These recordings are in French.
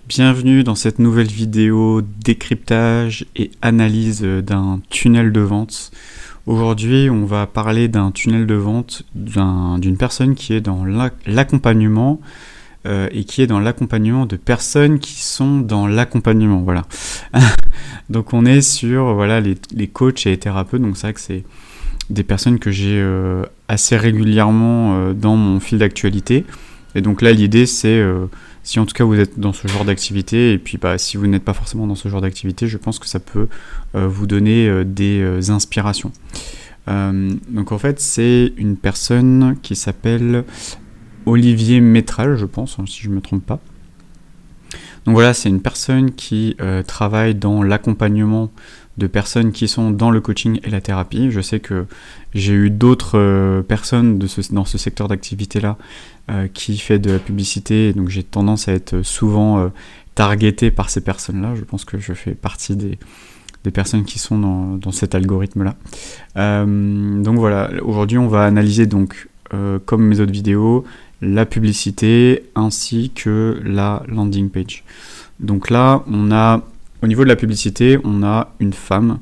Bienvenue dans cette nouvelle vidéo décryptage et analyse d'un tunnel de vente. Aujourd'hui, on va parler d'un tunnel de vente d'une personne qui est dans l'accompagnement et qui est dans l'accompagnement de personnes qui sont dans l'accompagnement. Voilà. Donc on est sur les coachs et les thérapeutes. Donc c'est vrai que c'est des personnes que j'ai assez régulièrement dans mon fil d'actualité. Et donc là, l'idée, c'est, si en tout cas vous êtes dans ce genre d'activité, et puis si vous n'êtes pas forcément dans ce genre d'activité, je pense que ça peut vous donner des inspirations. Donc en fait, c'est une personne qui s'appelle Olivier Métral, je pense, si je ne me trompe pas. Donc voilà, c'est une personne qui travaille dans l'accompagnement de personnes qui sont dans le coaching et la thérapie. Je sais que j'ai eu d'autres personnes dans ce secteur d'activité-là qui fait de la publicité, donc j'ai tendance à être souvent targeté par ces personnes-là. Je pense que je fais partie des personnes qui sont dans cet algorithme-là. Donc voilà, aujourd'hui on va analyser donc, comme mes autres vidéos, la publicité ainsi que la landing page. Donc là, au niveau de la publicité, on a une femme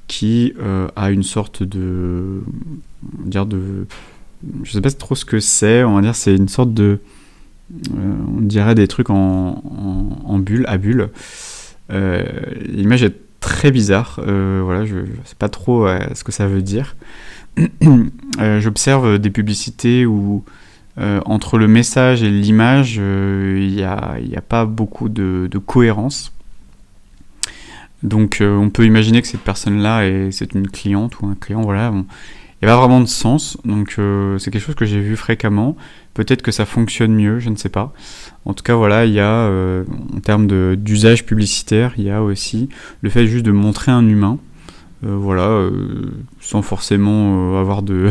qui a une sorte de... je sais pas trop ce que c'est, on va dire c'est une sorte de... on dirait des trucs en bulle, à bulle. L'image est très bizarre, voilà, je sais pas trop ce que ça veut dire. J'observe des publicités où entre le message et l'image, il n'y a pas beaucoup de cohérence. Donc on peut imaginer que cette personne-là, c'est une cliente ou un client, voilà. Bon, il n'y a pas vraiment de sens, donc c'est quelque chose que j'ai vu fréquemment. Peut-être que ça fonctionne mieux, je ne sais pas. En tout cas, voilà, il y a, en termes d'usage publicitaire, il y a aussi le fait juste de montrer un humain, sans forcément avoir de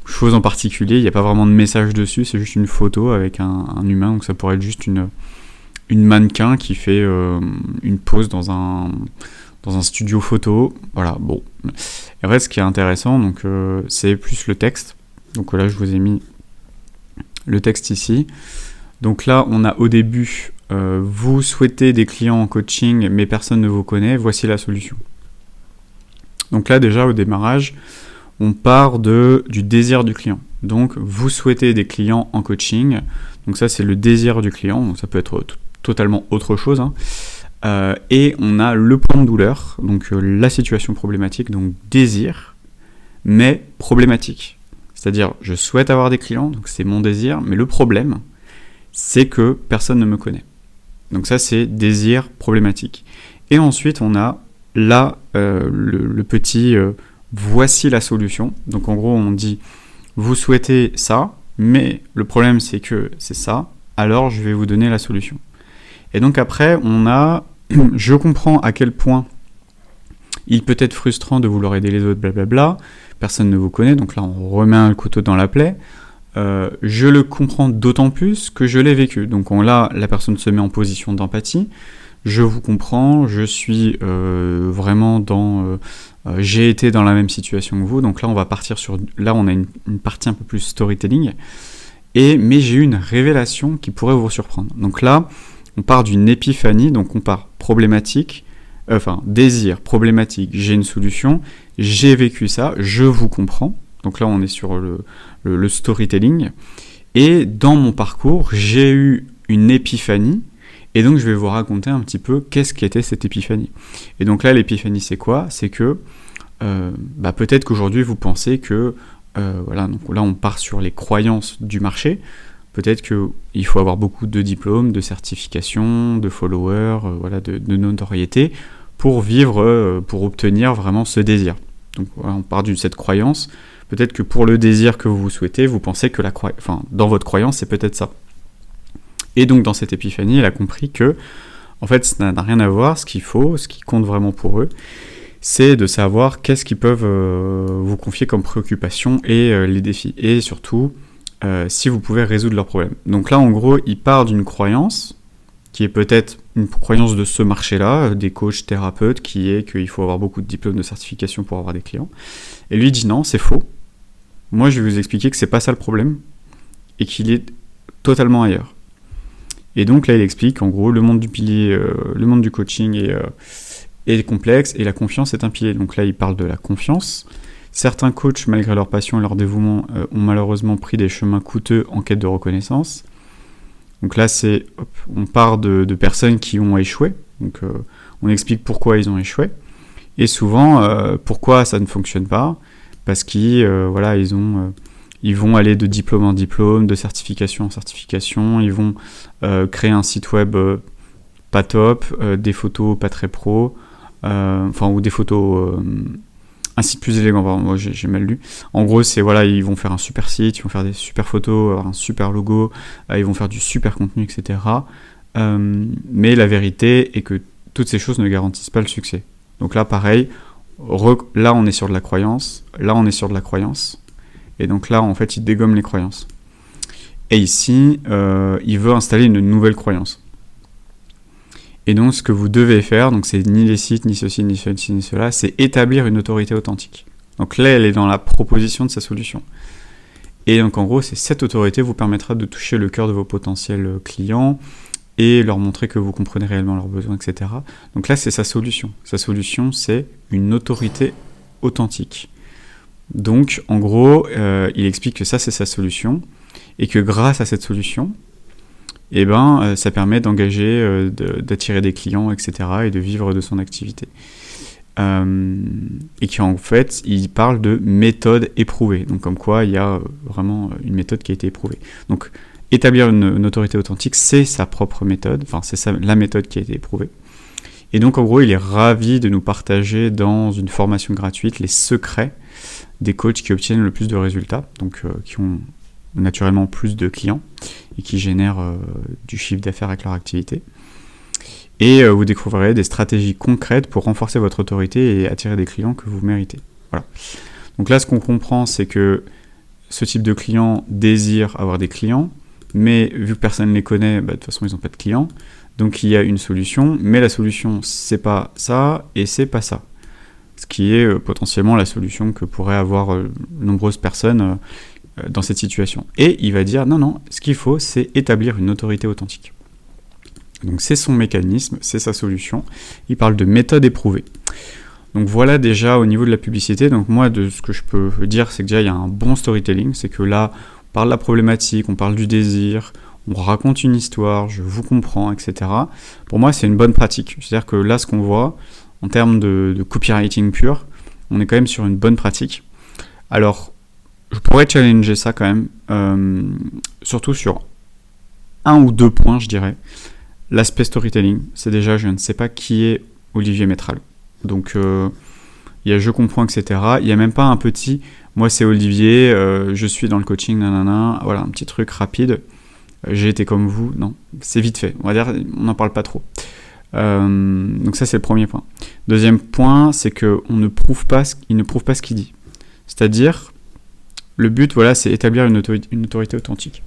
choses en particulier. Il n'y a pas vraiment de message dessus, c'est juste une photo avec un humain, donc ça pourrait être juste une mannequin qui fait une pose dans un studio photo. Voilà, bon. Et après, ce qui est intéressant, donc, c'est plus le texte. Donc là, je vous ai mis le texte ici. Donc là, on a au début, vous souhaitez des clients en coaching, mais personne ne vous connaît, voici la solution. Donc là, déjà, au démarrage, on part du désir du client. Donc, vous souhaitez des clients en coaching. Donc ça, c'est le désir du client. Donc ça peut être totalement autre chose. Et on a le point de douleur, donc la situation problématique, donc désir, mais problématique. C'est-à-dire, je souhaite avoir des clients, donc c'est mon désir, mais le problème, c'est que personne ne me connaît. Donc ça, c'est désir problématique. Et ensuite, on a là le petit voici la solution. Donc en gros, on dit, vous souhaitez ça, mais le problème, c'est que c'est ça, alors je vais vous donner la solution. Et donc après, je comprends à quel point il peut être frustrant de vouloir aider les autres, blablabla, personne ne vous connaît, donc là on remet un couteau dans la plaie. Je le comprends d'autant plus que je l'ai vécu. Donc là, la personne se met en position d'empathie, je vous comprends, je suis vraiment j'ai été dans la même situation que vous, donc là on va partir là on a une partie un peu plus storytelling, mais j'ai eu une révélation qui pourrait vous surprendre. Donc là, on part d'une épiphanie, donc on part désir, problématique, j'ai une solution, j'ai vécu ça, je vous comprends. Donc là, on est sur le storytelling. Et dans mon parcours, j'ai eu une épiphanie, et donc je vais vous raconter un petit peu qu'est-ce qu'était cette épiphanie. Et donc là, l'épiphanie, c'est quoi ? C'est que peut-être qu'aujourd'hui, vous pensez que, donc là, on part sur les croyances du marché. Peut-être qu'il faut avoir beaucoup de diplômes, de certifications, de followers, de notoriété pour vivre, pour obtenir vraiment ce désir. Donc voilà, on part de cette croyance. Peut-être que pour le désir que vous souhaitez, vous pensez que dans votre croyance, c'est peut-être ça. Et donc dans cette épiphanie, elle a compris que, en fait, ça n'a rien à voir. Ce qui compte vraiment pour eux, c'est de savoir qu'est-ce qu'ils peuvent vous confier comme préoccupation et les défis. Et surtout, si vous pouvez résoudre leurs problèmes. Donc là, en gros, il part d'une croyance qui est peut-être une croyance de ce marché-là, des coachs thérapeutes, qui est qu'il faut avoir beaucoup de diplômes de certification pour avoir des clients. Et lui dit non, c'est faux. Moi, je vais vous expliquer que c'est pas ça le problème et qu'il est totalement ailleurs. Et donc là, il explique qu'en gros, le monde du pilier, le monde du coaching est complexe et la confiance est un pilier. Donc là, il parle de la confiance. Certains coachs, malgré leur passion et leur dévouement, ont malheureusement pris des chemins coûteux en quête de reconnaissance. Donc là, on part de personnes qui ont échoué. Donc on explique pourquoi ils ont échoué. Et souvent, pourquoi ça ne fonctionne pas. Parce qu'ils ils vont aller de diplôme en diplôme, de certification en certification. Ils vont créer un site web pas top, des photos pas très pro, ou des photos... un site plus élégant, pardon, moi j'ai mal lu. En gros, c'est ils vont faire un super site, ils vont faire des super photos, avoir un super logo, ils vont faire du super contenu, etc. Mais la vérité est que toutes ces choses ne garantissent pas le succès. Donc là, pareil, là on est sur de la croyance, là on est sur de la croyance, et donc là en fait il dégomme les croyances. Et ici, il veut installer une nouvelle croyance. Et donc, ce que vous devez faire, donc c'est ni les sites, ni ceci, ni ceci, ni cela, c'est établir une autorité authentique. Donc là, elle est dans la proposition de sa solution. Et donc, en gros, cette autorité vous permettra de toucher le cœur de vos potentiels clients et leur montrer que vous comprenez réellement leurs besoins, etc. Donc là, c'est sa solution. Sa solution, c'est une autorité authentique. Donc, en gros, il explique que ça, c'est sa solution et que grâce à cette solution, ça permet d'engager, d'attirer des clients, etc. et de vivre de son activité. Et qu'en fait, il parle de méthode éprouvée. Donc comme quoi, il y a vraiment une méthode qui a été éprouvée. Donc établir une autorité authentique, c'est sa propre méthode, c'est la méthode qui a été éprouvée. Et donc en gros, il est ravi de nous partager dans une formation gratuite les secrets des coachs qui obtiennent le plus de résultats, donc qui ont naturellement plus de clients et qui génèrent du chiffre d'affaires avec leur activité. Et vous découvrirez des stratégies concrètes pour renforcer votre autorité et attirer des clients que vous méritez. Voilà. Donc là, ce qu'on comprend, c'est que ce type de client désire avoir des clients, mais vu que personne ne les connaît, de toute façon, ils n'ont pas de clients. Donc il y a une solution, mais la solution, c'est pas ça et c'est pas ça. Ce qui est potentiellement la solution que pourraient avoir nombreuses personnes dans cette situation. Et il va dire, non, ce qu'il faut, c'est établir une autorité authentique. Donc c'est son mécanisme, c'est sa solution. Il parle de méthode éprouvée. Donc voilà déjà au niveau de la publicité. Donc moi, de ce que je peux dire, c'est que déjà il y a un bon storytelling. C'est que là, on parle de la problématique, on parle du désir, on raconte une histoire, je vous comprends, etc. Pour moi, c'est une bonne pratique. C'est-à-dire que là, ce qu'on voit, en termes de copywriting pur, on est quand même sur une bonne pratique. Alors, je pourrais challenger ça quand même, surtout sur un ou deux points, je dirais. L'aspect storytelling, c'est déjà, je ne sais pas qui est Olivier Métral. Donc, il y a je comprends, etc. Il n'y a même pas un petit, moi c'est Olivier, je suis dans le coaching, nanana, voilà, un petit truc rapide. J'ai été comme vous, non, c'est vite fait. On va dire, on n'en parle pas trop. Donc ça, c'est le premier point. Deuxième point, c'est qu'il ne prouve pas ce qu'il dit. C'est-à-dire, le but, c'est établir une autorité authentique.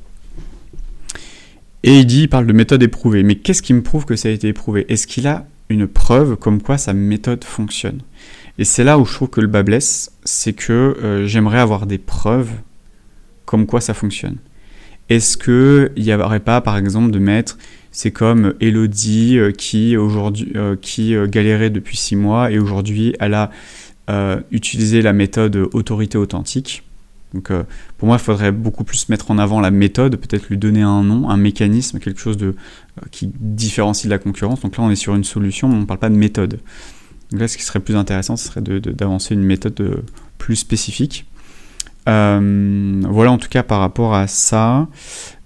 Et il parle de méthode éprouvée. Mais qu'est-ce qui me prouve que ça a été éprouvé ? Est-ce qu'il a une preuve comme quoi sa méthode fonctionne ? Et c'est là où je trouve que le bas blesse, c'est que j'aimerais avoir des preuves comme quoi ça fonctionne. Est-ce qu'il n'y aurait pas, par exemple, de mettre, c'est comme Elodie qui galérait depuis 6 mois et aujourd'hui elle a utilisé la méthode autorité authentique. Donc pour moi, il faudrait beaucoup plus mettre en avant la méthode, peut-être lui donner un nom, un mécanisme, quelque chose qui différencie de la concurrence. Donc là, on est sur une solution, mais on ne parle pas de méthode. Donc là, ce qui serait plus intéressant, ce serait d'avancer une méthode plus spécifique. Voilà en tout cas par rapport à ça.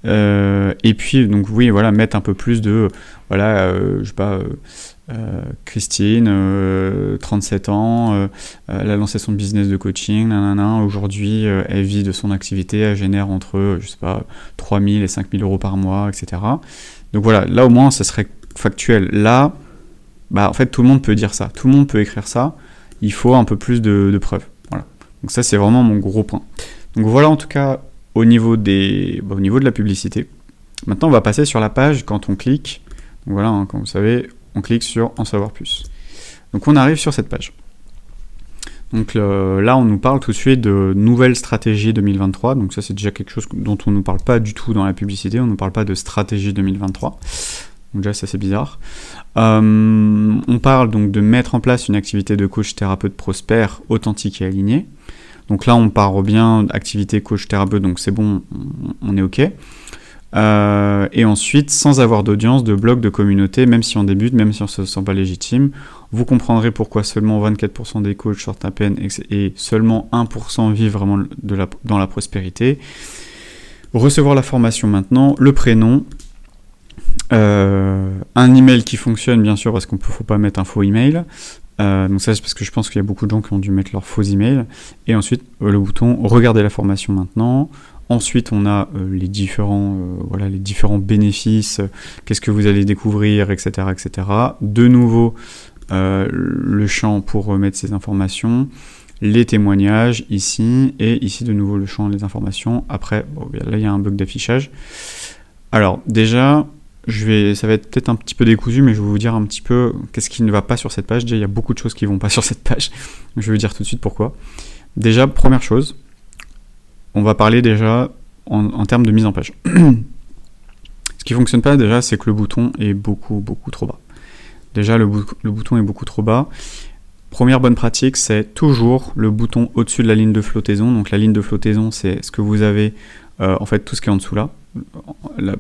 Et puis, donc oui, mettre un peu plus de... je sais pas... Christine, 37 ans, elle a lancé son business de coaching, aujourd'hui elle vit de son activité, elle génère entre, 3 000 et 5 000 euros par mois, etc. Donc voilà, là au moins ça serait factuel. Là, en fait tout le monde peut dire ça, tout le monde peut écrire ça, il faut un peu plus de preuves. Voilà. Donc ça c'est vraiment mon gros point. Donc voilà en tout cas au niveau de la publicité. Maintenant on va passer sur la page quand on clique. Donc voilà, comme vous savez, on clique sur « En savoir plus ». Donc on arrive sur cette page. Donc là, on nous parle tout de suite de nouvelles stratégies 2023. Donc ça, c'est déjà quelque chose dont on ne nous parle pas du tout dans la publicité. On ne nous parle pas de stratégie 2023. Donc déjà, ça, c'est bizarre. On parle donc de mettre en place une activité de coach thérapeute prospère, authentique et alignée. Donc là, on part bien d'activité coach thérapeute, donc c'est bon, on est OK. Et ensuite, sans avoir d'audience, de blog, de communauté, même si on débute, même si on ne se sent pas légitime, vous comprendrez pourquoi seulement 24% des coachs sortent à peine et seulement 1% vivent vraiment dans la prospérité. Recevoir la formation maintenant, le prénom, un email qui fonctionne bien sûr parce qu'il ne faut pas mettre un faux email. Donc ça c'est parce que je pense qu'il y a beaucoup de gens qui ont dû mettre leur faux email. Et ensuite le bouton regarder la formation maintenant. Ensuite, on a les différents bénéfices, qu'est-ce que vous allez découvrir, etc., etc. De nouveau, le champ pour mettre ces informations, les témoignages ici, et ici de nouveau le champ, les informations. Après, là il y a un bug d'affichage. Alors déjà, ça va être peut-être un petit peu décousu, mais je vais vous dire un petit peu qu'est-ce qui ne va pas sur cette page. Déjà, il y a beaucoup de choses qui ne vont pas sur cette page. Je vais vous dire tout de suite pourquoi. Déjà, première chose, on va parler déjà en termes de mise en page. Ce qui ne fonctionne pas déjà, c'est que le bouton est beaucoup trop bas. Déjà, le bouton est beaucoup trop bas. Première bonne pratique, c'est toujours le bouton au-dessus de la ligne de flottaison. Donc la ligne de flottaison, c'est ce que vous avez, en fait, tout ce qui est en dessous là.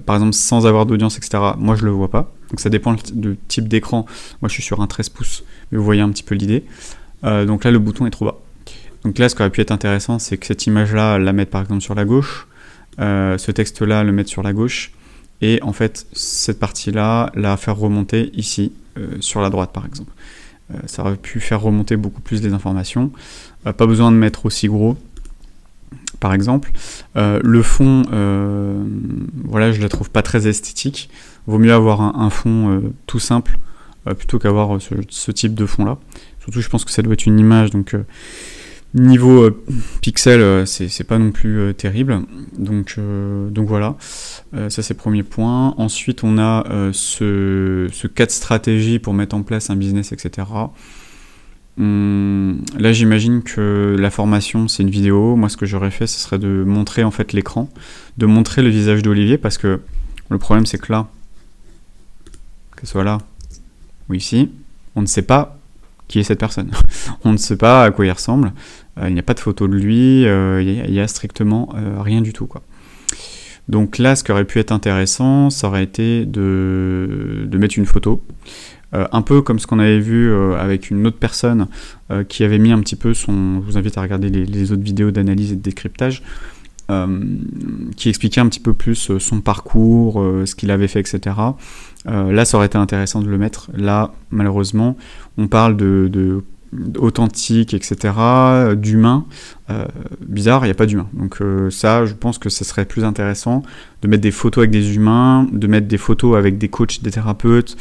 Par exemple, sans avoir d'audience, etc. Moi, je ne le vois pas. Donc ça dépend du type d'écran. Moi, je suis sur un 13 pouces, mais vous voyez un petit peu l'idée. Donc là, le bouton est trop bas. Donc là, ce qui aurait pu être intéressant, c'est que cette image-là, la mettre par exemple sur la gauche, ce texte-là, le mettre sur la gauche, et en fait, cette partie-là, la faire remonter ici, sur la droite par exemple. Ça aurait pu faire remonter beaucoup plus les informations. Pas besoin de mettre aussi gros, par exemple. Le fond, voilà, je la trouve pas très esthétique. Vaut mieux avoir un fond tout simple, plutôt qu'avoir ce type de fond-là. Surtout, je pense que ça doit être une image, donc... Niveau pixel, c'est pas non plus terrible, donc voilà, ça c'est le premier point. Ensuite on a ce cas de stratégie pour mettre en place un business, etc. Là j'imagine que la formation c'est une vidéo. Moi ce que j'aurais fait, ce serait de montrer en fait l'écran, de montrer le visage d'Olivier, parce que le problème c'est que là, que ce soit là ou ici, on ne sait pas qui est cette personne. On ne sait pas à quoi il ressemble. Il n'y a pas de photo de lui. Il y a strictement rien du tout, quoi. Donc là, ce qui aurait pu être intéressant, ça aurait été de mettre une photo. Un peu comme ce qu'on avait vu avec une autre personne qui avait mis un petit peu son... Je vous invite à regarder les autres vidéos d'analyse et de décryptage. Qui expliquait un petit peu plus son parcours, ce qu'il avait fait, etc. Là, ça aurait été intéressant de le mettre. Là, malheureusement, on parle d'authentique, etc., d'humain. Bizarre, il n'y a pas d'humain. Donc ça, je pense que ce serait plus intéressant de mettre des photos avec des humains, de mettre des photos avec des coachs, des thérapeutes,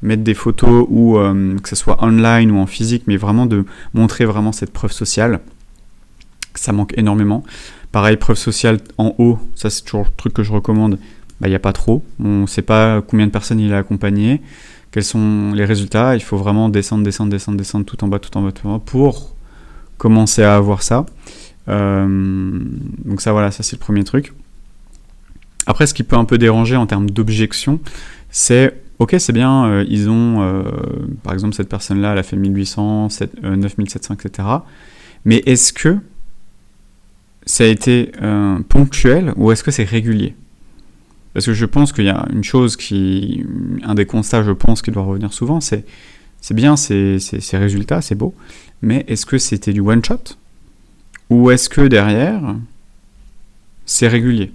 mettre des photos où, que ce soit online ou en physique, mais vraiment de montrer vraiment cette preuve sociale. Ça manque énormément. Pareil, preuve sociale en haut, ça c'est toujours le truc que je recommande, il n'y a pas trop. On ne sait pas combien de personnes il a accompagné, quels sont les résultats, il faut vraiment descendre tout en bas pour commencer à avoir ça. Donc ça voilà, ça c'est le premier truc. Après, ce qui peut un peu déranger en termes d'objection, c'est, ok c'est bien, ils ont, par exemple cette personne-là, elle a fait 1800, 9700, etc. Mais est-ce que ça a été ponctuel ou est-ce que c'est régulier ? Parce que je pense qu'il y a une chose un des constats, je pense, qui doit revenir souvent, c'est bien ces résultats, c'est beau, mais est-ce que c'était du one-shot ? Ou est-ce que derrière, c'est régulier ?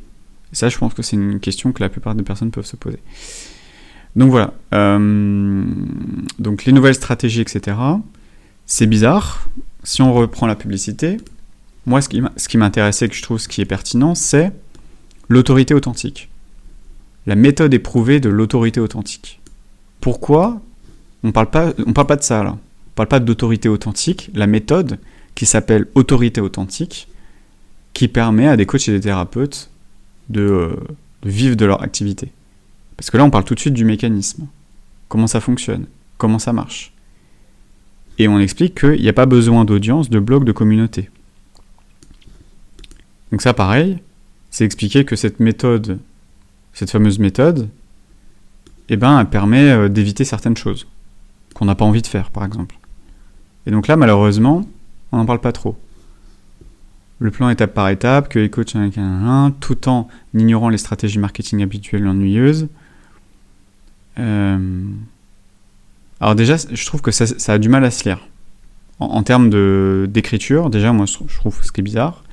Et ça, je pense que c'est une question que la plupart des personnes peuvent se poser. Donc voilà. Donc les nouvelles stratégies, etc. C'est bizarre. Si on reprend la publicité... Moi, ce qui m'intéressait, que je trouve ce qui est pertinent, c'est l'autorité authentique. La méthode éprouvée de l'autorité authentique. Pourquoi on parle pas de ça, là. On parle pas d'autorité authentique. La méthode qui s'appelle autorité authentique, qui permet à des coachs et des thérapeutes de vivre de leur activité. Parce que là, on parle tout de suite du mécanisme. Comment ça fonctionne ? Comment ça marche ? Et on explique qu'il n'y a pas besoin d'audience, de blog, de communauté. Donc ça, pareil, c'est expliquer que cette fameuse méthode, elle permet d'éviter certaines choses qu'on n'a pas envie de faire, par exemple. Et donc là, malheureusement, on n'en parle pas trop. Le plan étape par étape, que les coachs tout en ignorant les stratégies marketing habituelles et ennuyeuses. Alors déjà, je trouve que ça a du mal à se lire. En termes d'écriture, déjà, moi, je trouve ce qui est bizarre,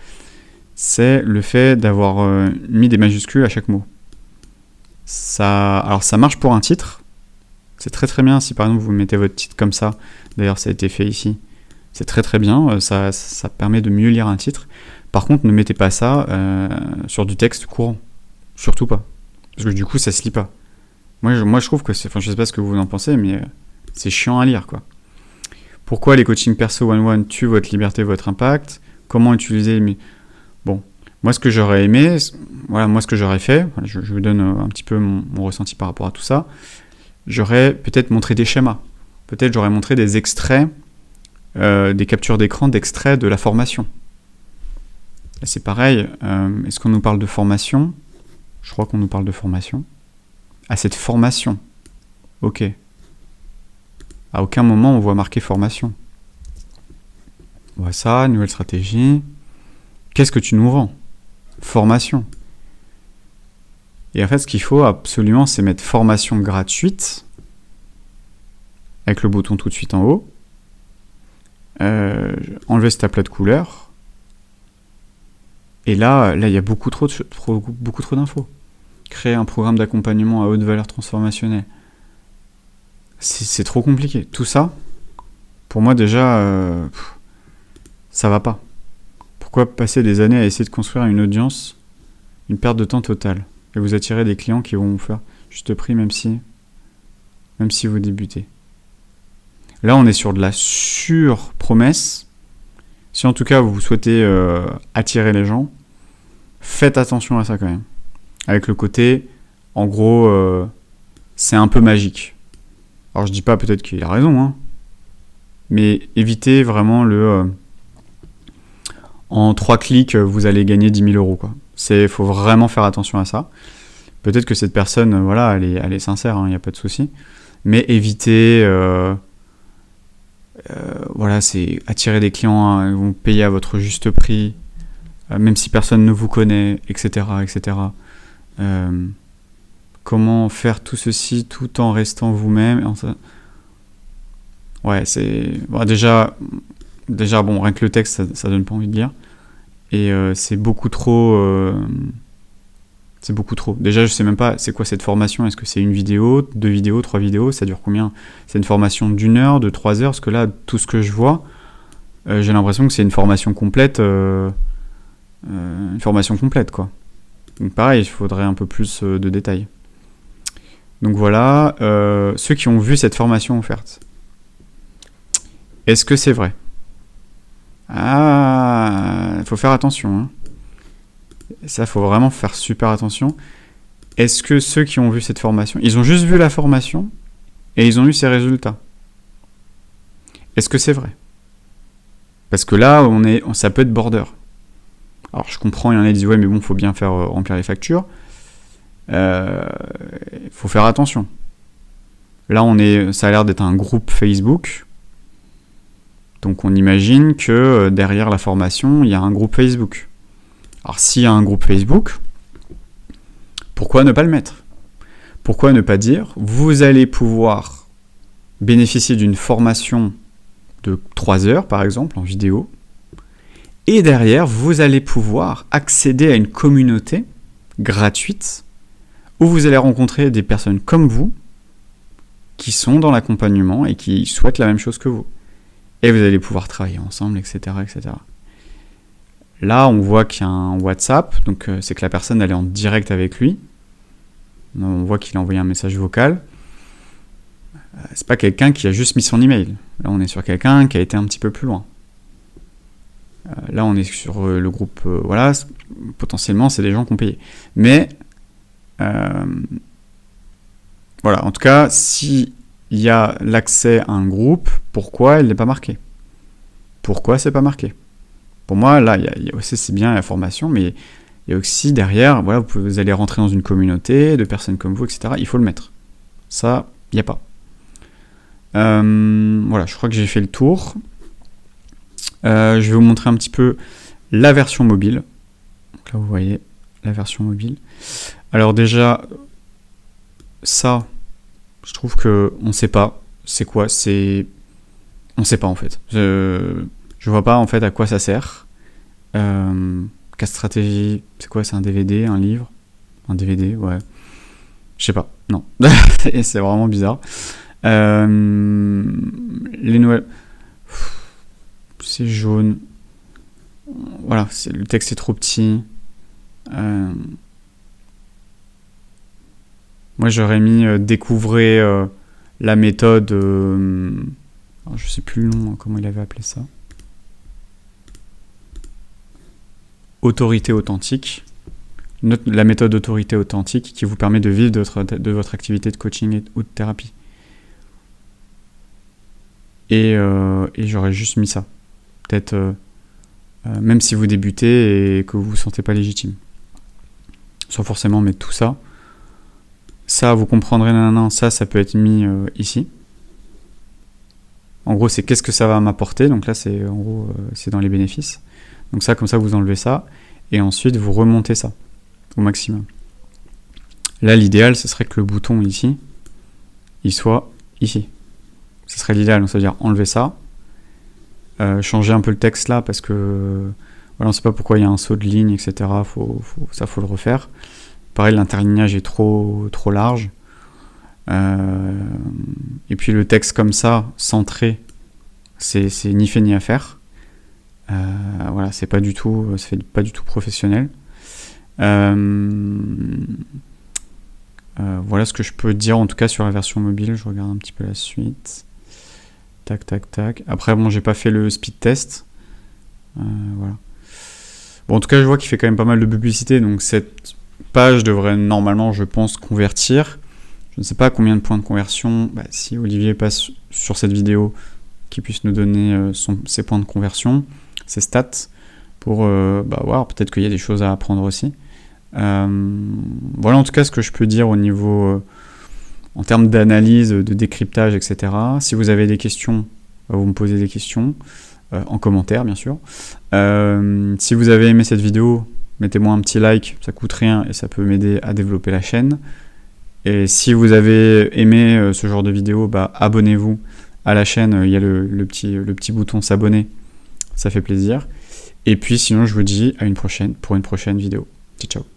c'est le fait d'avoir mis des majuscules à chaque mot. Alors ça marche pour un titre. C'est très très bien si par exemple vous mettez votre titre comme ça. D'ailleurs, ça a été fait ici. C'est très très bien. Ça permet de mieux lire un titre. Par contre, ne mettez pas ça sur du texte courant. Surtout pas. Parce que du coup, ça se lit pas. Moi, je trouve que je sais pas ce que vous en pensez, mais c'est chiant à lire, quoi. Pourquoi les coachings perso one-one tuent votre liberté, votre impact? Comment utiliser... Bon, moi, ce que j'aurais aimé, moi, ce que j'aurais fait, je vous donne un petit peu mon ressenti par rapport à tout ça, j'aurais peut-être montré des schémas. Peut-être j'aurais montré des extraits, des captures d'écran d'extraits de la formation. Et c'est pareil, est-ce qu'on nous parle de formation? Je crois qu'on nous parle de formation. Ah, cette formation. Ok. À aucun moment on voit marqué formation. On voit ça, nouvelle stratégie. Qu'est-ce que tu nous vends? Formation. Et en fait, ce qu'il faut absolument, c'est mettre formation gratuite, avec le bouton tout de suite en haut. Enlever cet aplat de couleurs. Et là, il y a beaucoup trop d'infos. Créer un programme d'accompagnement à haute valeur transformationnelle. C'est trop compliqué. Tout ça, pour moi déjà, ça va pas. Pourquoi passer des années à essayer de construire une audience, une perte de temps totale, et vous attirer des clients qui vont vous faire juste prix même si vous débutez. Là, on est sur de la sur-promesse. Si en tout cas vous souhaitez attirer les gens, faites attention à ça quand même. Avec le côté, en gros, c'est un peu magique. Alors je dis pas peut-être qu'il a raison, hein, mais évitez vraiment en 3 clics, vous allez gagner 10 000 euros, quoi. Faut vraiment faire attention à ça. Peut-être que cette personne, voilà, elle est sincère, il n'y a pas de souci. Mais évitez, voilà, c'est attirer des clients, ils vont payer à votre juste prix, même si personne ne vous connaît, etc., etc. Comment faire tout ceci tout en restant vous-même? Ouais, c'est... Bon, déjà, bon, rien que le texte, ça donne pas envie de lire. Et c'est beaucoup trop... C'est beaucoup trop. Déjà, je sais même pas, c'est quoi cette formation? Est-ce que c'est une vidéo, 2 vidéos, 3 vidéos? Ça dure combien? C'est une formation d'1 heure, de 3 heures? Parce que là, tout ce que je vois, j'ai l'impression que c'est une formation complète. Une formation complète, quoi. Donc pareil, il faudrait un peu plus de détails. Donc voilà, ceux qui ont vu cette formation offerte. Est-ce que c'est vrai? Ah, il faut faire attention, hein. Ça, faut vraiment faire super attention. Est-ce que ceux qui ont vu cette formation, ils ont juste vu la formation et ils ont eu ces résultats? Est-ce que c'est vrai? Parce que là, ça peut être border. Alors, je comprends, il y en a qui disent, ouais, mais bon, faut bien faire remplir les factures. Faut faire attention. Là, ça a l'air d'être un groupe Facebook. Donc, on imagine que derrière la formation, il y a un groupe Facebook. Alors, s'il y a un groupe Facebook, pourquoi ne pas le mettre? Pourquoi ne pas dire, vous allez pouvoir bénéficier d'une formation de 3 heures, par exemple, en vidéo, et derrière, vous allez pouvoir accéder à une communauté gratuite où vous allez rencontrer des personnes comme vous qui sont dans l'accompagnement et qui souhaitent la même chose que vous. Et vous allez pouvoir travailler ensemble, etc., etc. Là, on voit qu'il y a un WhatsApp, donc c'est que la personne elle est en direct avec lui. On voit qu'il a envoyé un message vocal. C'est pas quelqu'un qui a juste mis son email. Là, on est sur quelqu'un qui a été un petit peu plus loin. Là, on est sur le groupe, voilà, potentiellement, c'est des gens qui ont payé. Mais, voilà, en tout cas, s'il il y a l'accès à un groupe, pourquoi il n'est pas marqué? Pourquoi c'est pas marqué? Pour moi, là, il y a aussi, c'est bien la formation, mais il y a aussi derrière, voilà, vous allez rentrer dans une communauté de personnes comme vous, etc. Il faut le mettre. Ça, il n'y a pas. Voilà, je crois que j'ai fait le tour. Je vais vous montrer un petit peu la version mobile. Donc là, vous voyez la version mobile. Alors déjà, ça, je trouve que on ne sait pas. C'est quoi? On ne sait pas en fait. Je vois pas en fait à quoi ça sert. Cast stratégie, c'est quoi? C'est un DVD, un livre? Un DVD, ouais. Je sais pas, non. Et c'est vraiment bizarre. Les nouvelles... C'est jaune. Voilà, le texte est trop petit. Moi j'aurais mis découvrez la méthode... alors, je sais plus le nom, comment il avait appelé ça. Autorité authentique. La méthode autorité authentique qui vous permet de vivre de votre activité de coaching ou de thérapie. Et j'aurais juste mis ça. Peut-être même si vous débutez et que vous vous sentez pas légitime. Sans forcément mettre tout ça. Ça, vous comprendrez, ça peut être mis ici. En gros, c'est qu'est-ce que ça va m'apporter. Donc là, c'est en gros, c'est dans les bénéfices. Donc ça, comme ça, vous enlevez ça. Et ensuite, vous remontez ça au maximum. Là, l'idéal, ce serait que le bouton ici, il soit ici. Ce serait l'idéal. Donc ça veut dire enlever ça. Changer un peu le texte là, parce que voilà, on ne sait pas pourquoi il y a un saut de ligne, etc. Faut le refaire. Pareil, l'interlignage est trop large. Et puis le texte comme ça, centré, c'est ni fait ni à faire. Voilà, ça fait pas du tout professionnel. Voilà ce que je peux dire en tout cas sur la version mobile. Je regarde un petit peu la suite. Tac, tac, tac. Après, bon, j'ai pas fait le speed test. Voilà. Bon, en tout cas, je vois qu'il fait quand même pas mal de publicité, donc cette page devrait normalement, je pense, convertir. Je ne sais pas combien de points de conversion. Si Olivier passe sur cette vidéo, qu'il puisse nous donner ses points de conversion, ses stats, pour voir, peut-être qu'il y a des choses à apprendre aussi. Voilà en tout cas ce que je peux dire au niveau, en termes d'analyse, de décryptage, etc. Si vous avez des questions, vous me posez des questions, en commentaire bien sûr. Si vous avez aimé cette vidéo, mettez-moi un petit like, ça coûte rien et ça peut m'aider à développer la chaîne. Et si vous avez aimé ce genre de vidéo, abonnez-vous à la chaîne, il y a le petit bouton s'abonner, ça fait plaisir. Et puis sinon je vous dis à une prochaine, pour une prochaine vidéo. Ciao, ciao.